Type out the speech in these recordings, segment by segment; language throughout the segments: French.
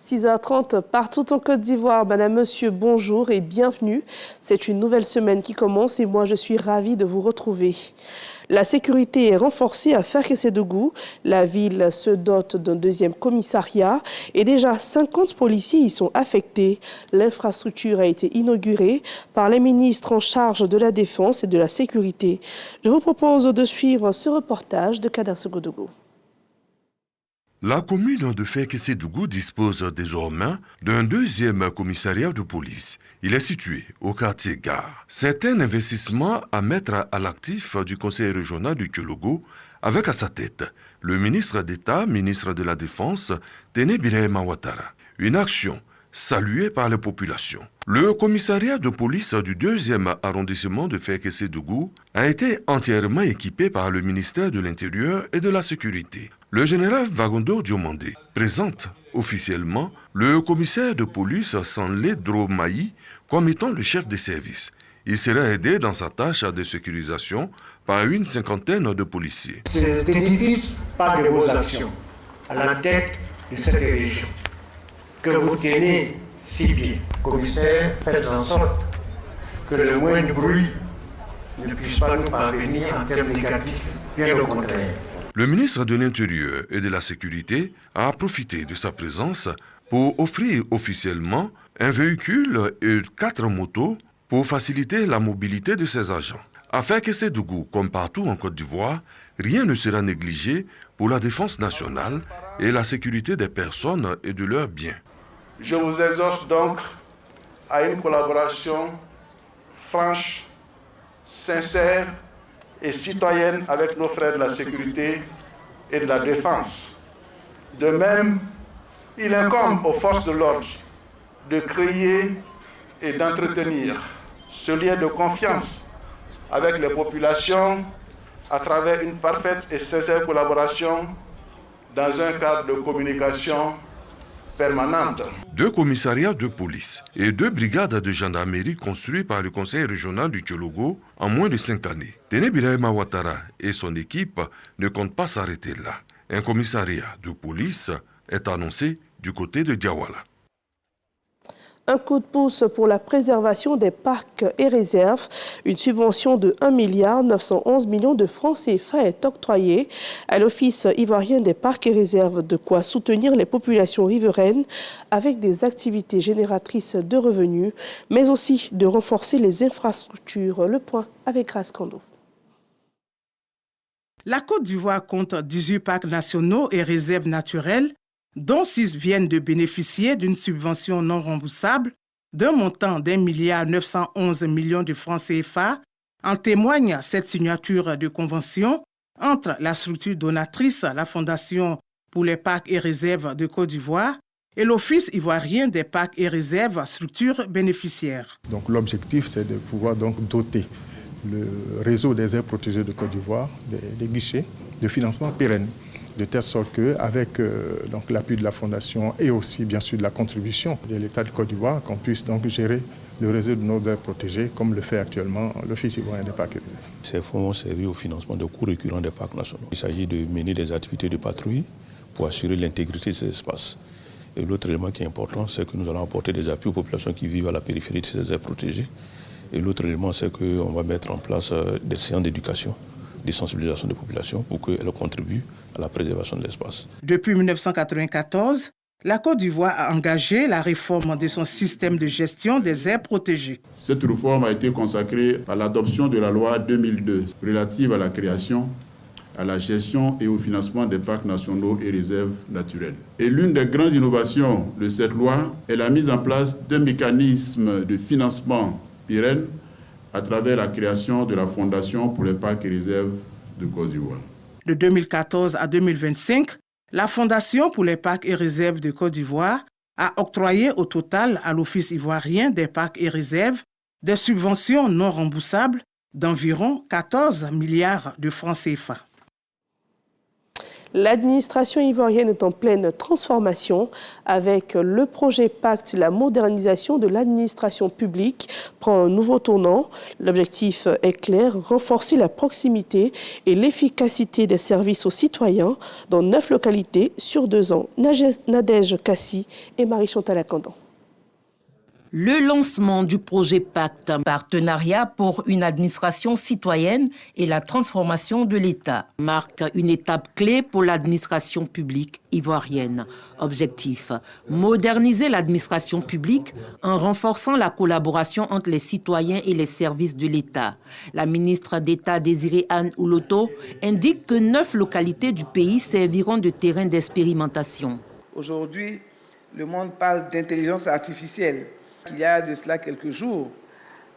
6h30 partout en Côte d'Ivoire. Madame, monsieur, bonjour et bienvenue. C'est une nouvelle semaine qui commence et moi je suis ravie de vous retrouver. La sécurité est renforcée à Ferkessédougou. La ville se dote d'un deuxième commissariat et déjà 50 policiers y sont affectés. L'infrastructure a été inaugurée par les ministres en charge de la Défense et de la Sécurité. Je vous propose de suivre ce reportage de Kader Sogodougou. La commune de Ferkessédougou dispose désormais d'un deuxième commissariat de police. Il est situé au quartier Gare. C'est un investissement à mettre à l'actif du conseil régional du Tchologo, avec à sa tête le ministre d'État, ministre de la Défense, Téné Birahima Ouattara. Une action saluée par les populations. Le commissariat de police du 2e arrondissement de Ferkessédougou a été entièrement équipé par le ministère de l'Intérieur et de la Sécurité. Le général Vagondo Diomandé présente officiellement le commissaire de police Sanlé Dromaï comme étant le chef des services. Il sera aidé dans sa tâche de sécurisation par une cinquantaine de policiers. Cet édifice parle de vos actions à la tête de cette région que vous tenez si bien. Commissaire, faites en sorte que le moindre bruit ne puisse pas nous parvenir en termes négatifs, bien au contraire. Le ministre de l'Intérieur et de la Sécurité a profité de sa présence pour offrir officiellement un véhicule et 4 motos pour faciliter la mobilité de ses agents. À Ferkessédougou, comme partout en Côte d'Ivoire, rien ne sera négligé pour la défense nationale et la sécurité des personnes et de leurs biens. Je vous exhorte donc à une collaboration franche, sincère et citoyenne avec nos frères de la sécurité et de la défense. De même, il incombe aux forces de l'ordre de créer et d'entretenir ce lien de confiance avec les populations à travers une parfaite et sincère collaboration dans un cadre de communication permanente. 2 commissariats de police et 2 brigades de gendarmerie construits par le conseil régional du Tchologo en moins de 5 années. Téné Birahima Ouattara et son équipe ne comptent pas s'arrêter là. Un commissariat de police est annoncé du côté de Diawala. Un coup de pouce pour la préservation des parcs et réserves. Une subvention de 1,911 milliard de francs CFA est octroyée à l'Office ivoirien des parcs et réserves, de quoi soutenir les populations riveraines avec des activités génératrices de revenus, mais aussi de renforcer les infrastructures. Le point avec Grace Kando. La Côte d'Ivoire compte 18 parcs nationaux et réserves naturelles, dont 6 viennent de bénéficier d'une subvention non remboursable d'un montant d'1,911 milliard de francs CFA. En témoigne cette signature de convention entre la structure donatrice, la Fondation pour les parcs et réserves de Côte d'Ivoire, et l'Office ivoirien des parcs et réserves, structure bénéficiaire. Donc l'objectif, c'est de pouvoir donc doter le réseau des aires protégées de Côte d'Ivoire des guichets de financement pérenne, de telle sorte qu'avec l'appui de la Fondation et aussi bien sûr de la contribution de l'État de Côte d'Ivoire, qu'on puisse donc gérer le réseau de nos aires protégées comme le fait actuellement l'Office ivoirien des parcs et réserves. Ces fonds vont servir au financement de coûts récurrents des parcs nationaux. Il s'agit de mener des activités de patrouille pour assurer l'intégrité de ces espaces. Et l'autre élément qui est important, c'est que nous allons apporter des appuis aux populations qui vivent à la périphérie de ces aires protégées. Et l'autre élément, c'est qu'on va mettre en place des séances d'éducation, des sensibilisations des populations pour qu'elles contribuent à la préservation de l'espace. Depuis 1994, la Côte d'Ivoire a engagé la réforme de son système de gestion des aires protégées. Cette réforme a été consacrée par l'adoption de la loi 2002 relative à la création, à la gestion et au financement des parcs nationaux et réserves naturelles. Et l'une des grandes innovations de cette loi est la mise en place d'un mécanisme de financement pérenne à travers la création de la Fondation pour les parcs et réserves de Côte d'Ivoire. De 2014 à 2025, la Fondation pour les parcs et réserves de Côte d'Ivoire a octroyé au total à l'Office ivoirien des parcs et réserves des subventions non remboursables d'environ 14 milliards de francs CFA. L'administration ivoirienne est en pleine transformation. Avec le projet Pacte, la modernisation de l'administration publique prend un nouveau tournant. L'objectif est clair, renforcer la proximité et l'efficacité des services aux citoyens dans 9 localités sur 2 ans. Nadège Kassi et Marie-Chantal Akandan. Le lancement du projet Pacte, partenariat pour une administration citoyenne et la transformation de l'État, marque une étape clé pour l'administration publique ivoirienne. Objectif, moderniser l'administration publique en renforçant la collaboration entre les citoyens et les services de l'État. La ministre d'État Désirée Anne Ouloto indique que 9 localités du pays serviront de terrain d'expérimentation. Aujourd'hui, le monde parle d'intelligence artificielle. Il y a de cela quelques jours,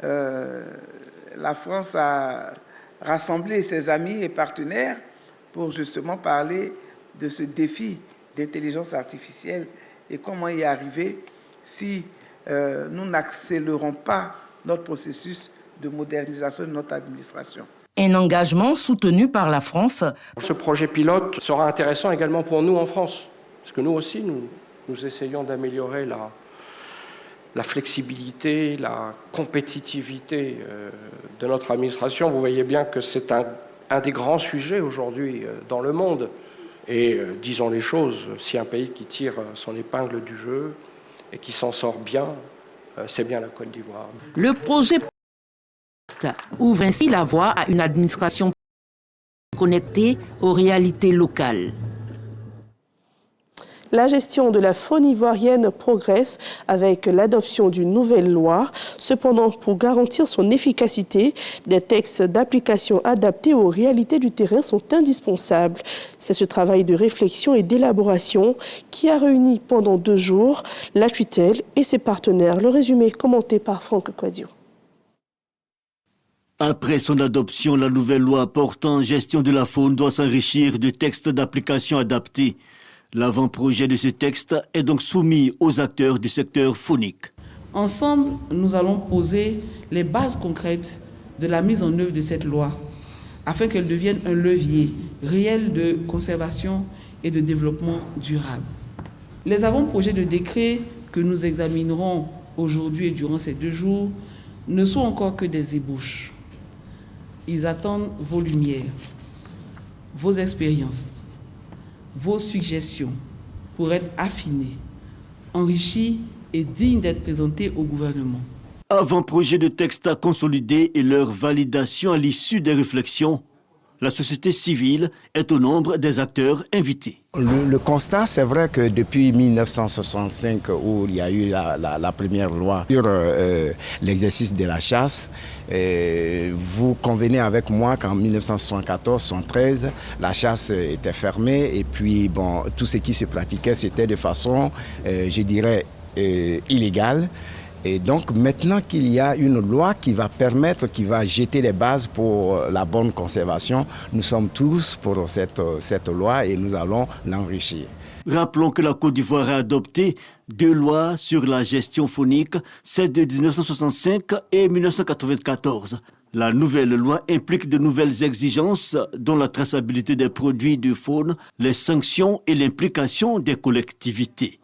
la France a rassemblé ses amis et partenaires pour justement parler de ce défi d'intelligence artificielle et comment y arriver si nous n'accélérons pas notre processus de modernisation de notre administration. Un engagement soutenu par la France. Ce projet pilote sera intéressant également pour nous en France, parce que nous aussi, nous essayons d'améliorer la flexibilité, la compétitivité de notre administration. Vous voyez bien que c'est un des grands sujets aujourd'hui dans le monde. Et disons les choses, si un pays qui tire son épingle du jeu et qui s'en sort bien, c'est bien la Côte d'Ivoire. Le projet ouvre ainsi la voie à une administration connectée aux réalités locales. La gestion de la faune ivoirienne progresse avec l'adoption d'une nouvelle loi. Cependant, pour garantir son efficacité, des textes d'application adaptés aux réalités du terrain sont indispensables. C'est ce travail de réflexion et d'élaboration qui a réuni pendant 2 jours la tutelle et ses partenaires. Le résumé commenté par Franck Quadio. Après son adoption, la nouvelle loi portant gestion de la faune doit s'enrichir de textes d'application adaptés. L'avant-projet de ce texte est donc soumis aux acteurs du secteur faunique. Ensemble, nous allons poser les bases concrètes de la mise en œuvre de cette loi, afin qu'elle devienne un levier réel de conservation et de développement durable. Les avant-projets de décret que nous examinerons aujourd'hui et durant ces 2 jours ne sont encore que des ébauches. Ils attendent vos lumières, vos expériences, vos suggestions pour être affinées, enrichies et dignes d'être présentées au gouvernement. Avant-projet de texte à consolider et leur validation à l'issue des réflexions, la société civile est au nombre des acteurs invités. Le constat, c'est vrai que depuis 1965, où il y a eu la première loi sur l'exercice de la chasse, vous convenez avec moi qu'en 1974-73, la chasse était fermée et puis bon, tout ce qui se pratiquait, c'était de façon, je dirais, illégale. Et donc maintenant qu'il y a une loi qui va permettre, qui va jeter les bases pour la bonne conservation, nous sommes tous pour cette loi et nous allons l'enrichir. Rappelons que la Côte d'Ivoire a adopté 2 lois sur la gestion faunique, celle de 1965 et 1994. La nouvelle loi implique de nouvelles exigences dont la traçabilité des produits de faune, les sanctions et l'implication des collectivités.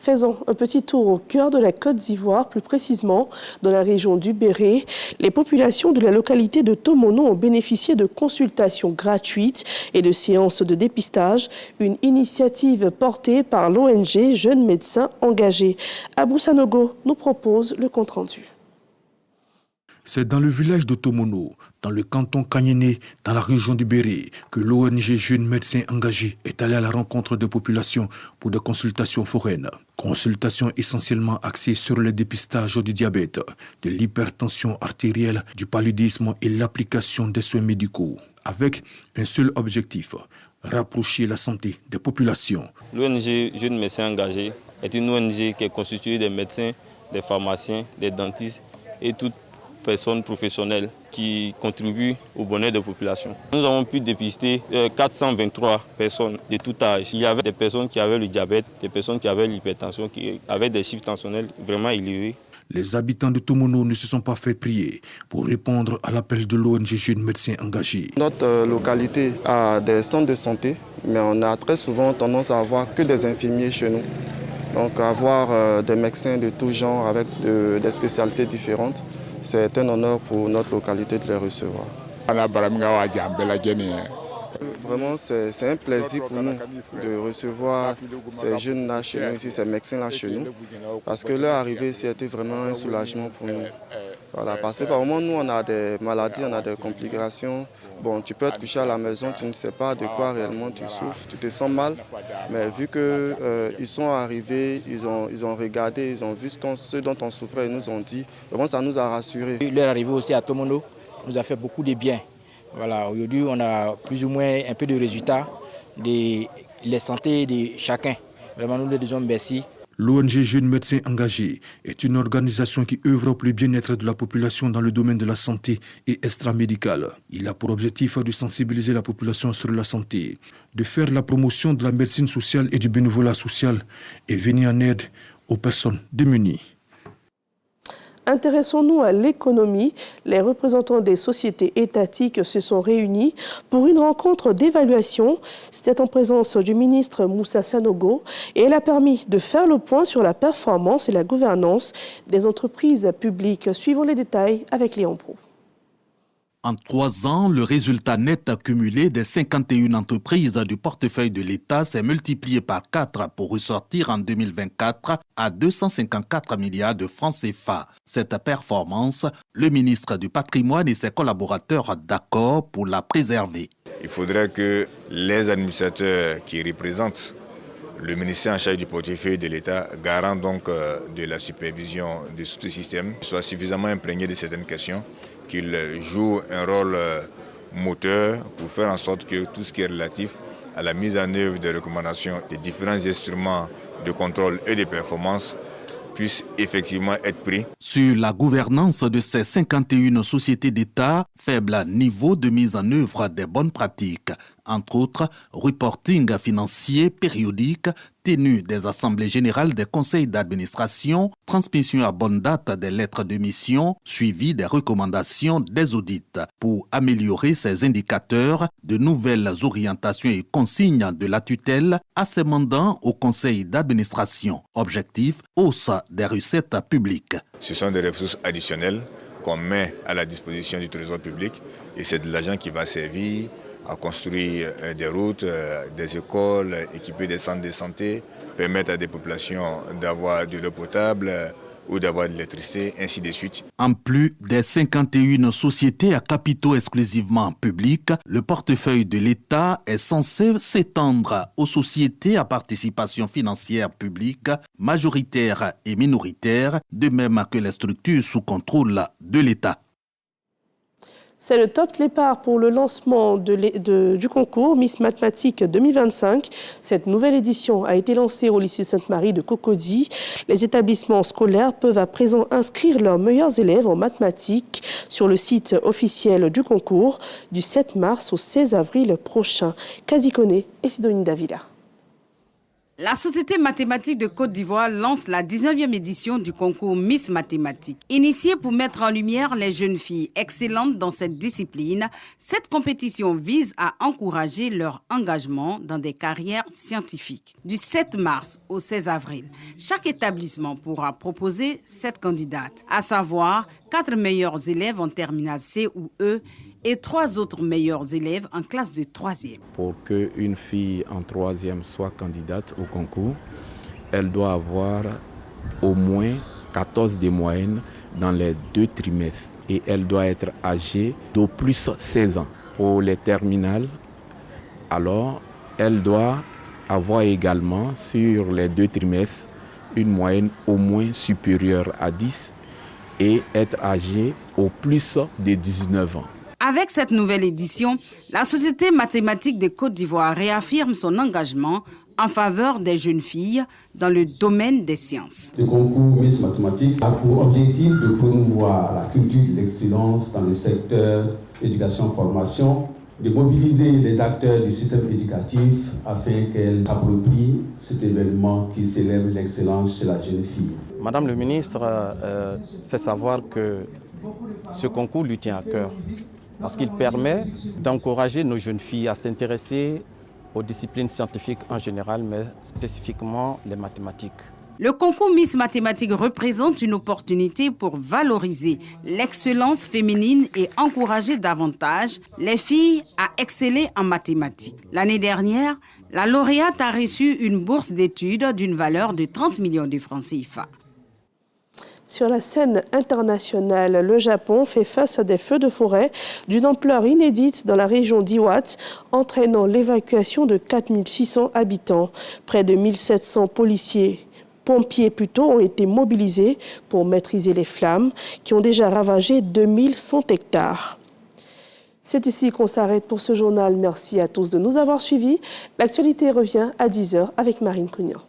Faisons un petit tour au cœur de la Côte d'Ivoire, plus précisément dans la région du Béré. Les populations de la localité de Tomono ont bénéficié de consultations gratuites et de séances de dépistage, une initiative portée par l'ONG Jeunes Médecins Engagés. Abou Sanogo nous propose le compte-rendu. C'est dans le village de Tomono, dans le canton Kanyene, dans la région du Béré, que l'ONG Jeunes Médecins Engagés est allée à la rencontre de populations pour des consultations foraines. Consultations essentiellement axées sur le dépistage du diabète, de l'hypertension artérielle, du paludisme et l'application des soins médicaux, avec un seul objectif, rapprocher la santé des populations. L'ONG Jeunes Médecins Engagés est une ONG qui est constituée des médecins, des pharmaciens, des dentistes et toutes personnes professionnelles qui contribuent au bonheur des populations. Nous avons pu dépister 423 personnes de tout âge. Il y avait des personnes qui avaient le diabète, des personnes qui avaient l'hypertension, qui avaient des chiffres tensionnels vraiment élevés. Les habitants de Tomono ne se sont pas fait prier pour répondre à l'appel de l'ONG Jeunes Médecins Engagés. Notre localité a des centres de santé, mais on a très souvent tendance à avoir que des infirmiers chez nous. Donc avoir des médecins de tout genre avec des spécialités différentes, c'est un honneur pour notre localité de les recevoir. Vraiment, c'est un plaisir pour nous de recevoir ces jeunes-là chez nous, ici, ces médecins-là chez nous, parce que leur arrivée, c'était vraiment un soulagement pour nous. Voilà, parce que par moment, nous, on a des maladies, on a des complications. Bon, tu peux être couché à la maison, tu ne sais pas de quoi réellement tu souffres, tu te sens mal. Mais vu qu'ils sont arrivés, ils ont regardé, ils ont vu ce dont on souffrait, ils nous ont dit, vraiment, ça nous a rassurés. Leur arrivée aussi à Tomono nous a fait beaucoup de bien. Voilà, aujourd'hui, on a plus ou moins un peu de résultats de la santé de chacun. Vraiment, nous leur disons merci. L'ONG Jeunes Médecins Engagés est une organisation qui œuvre pour le bien-être de la population dans le domaine de la santé et extramédical. Il a pour objectif de sensibiliser la population sur la santé, de faire la promotion de la médecine sociale et du bénévolat social et venir en aide aux personnes démunies. Intéressons-nous à l'économie. Les représentants des sociétés étatiques se sont réunis pour une rencontre d'évaluation. C'était en présence du ministre Moussa Sanogo et elle a permis de faire le point sur la performance et la gouvernance des entreprises publiques. Suivons les détails avec Léon Pro. En 3 ans, le résultat net cumulé des 51 entreprises du portefeuille de l'État s'est multiplié par 4 pour ressortir en 2024 à 254 milliards de francs CFA. Cette performance, le ministre du Patrimoine et ses collaborateurs d'accord pour la préserver. Il faudrait que les administrateurs qui représentent le ministère en charge du portefeuille de l'État, garant donc de la supervision de ce système, soient suffisamment imprégnés de certaines questions, qu'il joue un rôle moteur pour faire en sorte que tout ce qui est relatif à la mise en œuvre des recommandations des différents instruments de contrôle et de performance puisse effectivement être pris. Sur la gouvernance de ces 51 sociétés d'État, faible niveau de mise en œuvre des bonnes pratiques, entre autres reporting financier périodique, tenue des assemblées générales des conseils d'administration, transmission à bonne date des lettres de mission, suivi des recommandations des audits. Pour améliorer ces indicateurs, de nouvelles orientations et consignes de la tutelle assémandant au conseil d'administration. Objectif, hausse des recettes publiques. Ce sont des ressources additionnelles qu'on met à la disposition du trésor public et c'est de l'argent qui va servir à construire des routes, des écoles, équiper des centres de santé, permettre à des populations d'avoir de l'eau potable ou d'avoir de l'électricité, ainsi de suite. En plus des 51 sociétés à capitaux exclusivement publics, le portefeuille de l'État est censé s'étendre aux sociétés à participation financière publique, majoritaire et minoritaire, de même que les structures sous contrôle de l'État. C'est le top départ pour le lancement du concours Miss Mathématiques 2025. Cette nouvelle édition a été lancée au lycée Sainte-Marie de Cocody. Les établissements scolaires peuvent à présent inscrire leurs meilleurs élèves en mathématiques sur le site officiel du concours du 7 mars au 16 avril prochain. Kadi Koné et Sidonie Davila. La Société mathématique de Côte d'Ivoire lance la 19e édition du concours Miss Mathématiques. Initiée pour mettre en lumière les jeunes filles excellentes dans cette discipline, cette compétition vise à encourager leur engagement dans des carrières scientifiques. Du 7 mars au 16 avril, chaque établissement pourra proposer 7 candidates, à savoir 4 meilleurs élèves en terminale C ou E et 3 autres meilleurs élèves en classe de 3e. Pour qu'une fille en 3e soit candidate au concours, elle doit avoir au moins 14 de moyenne dans les 2 trimestres et elle doit être âgée d'au plus 16 ans. Pour les terminales, alors, elle doit avoir également sur les 2 trimestres une moyenne au moins supérieure à 10 et être âgée au plus de 19 ans. Avec cette nouvelle édition, la Société mathématique de Côte d'Ivoire réaffirme son engagement en faveur des jeunes filles dans le domaine des sciences. Le concours Miss Mathématiques a pour objectif de promouvoir la culture de l'excellence dans le secteur éducation-formation de mobiliser les acteurs du système éducatif afin qu'elles approprient cet événement qui célèbre l'excellence chez la jeune fille. Madame le ministre fait savoir que ce concours lui tient à cœur parce qu'il permet d'encourager nos jeunes filles à s'intéresser aux disciplines scientifiques en général, mais spécifiquement les mathématiques. Le concours Miss Mathématiques représente une opportunité pour valoriser l'excellence féminine et encourager davantage les filles à exceller en mathématiques. L'année dernière, la lauréate a reçu une bourse d'études d'une valeur de 30 millions de francs CFA. Sur la scène internationale, le Japon fait face à des feux de forêt d'une ampleur inédite dans la région d'Iwate, entraînant l'évacuation de 4600 habitants. Près de 1700 pompiers ont été mobilisés pour maîtriser les flammes qui ont déjà ravagé 2100 hectares. C'est ici qu'on s'arrête pour ce journal. Merci à tous de nous avoir suivis. L'actualité revient à 10h avec Marine Cognan.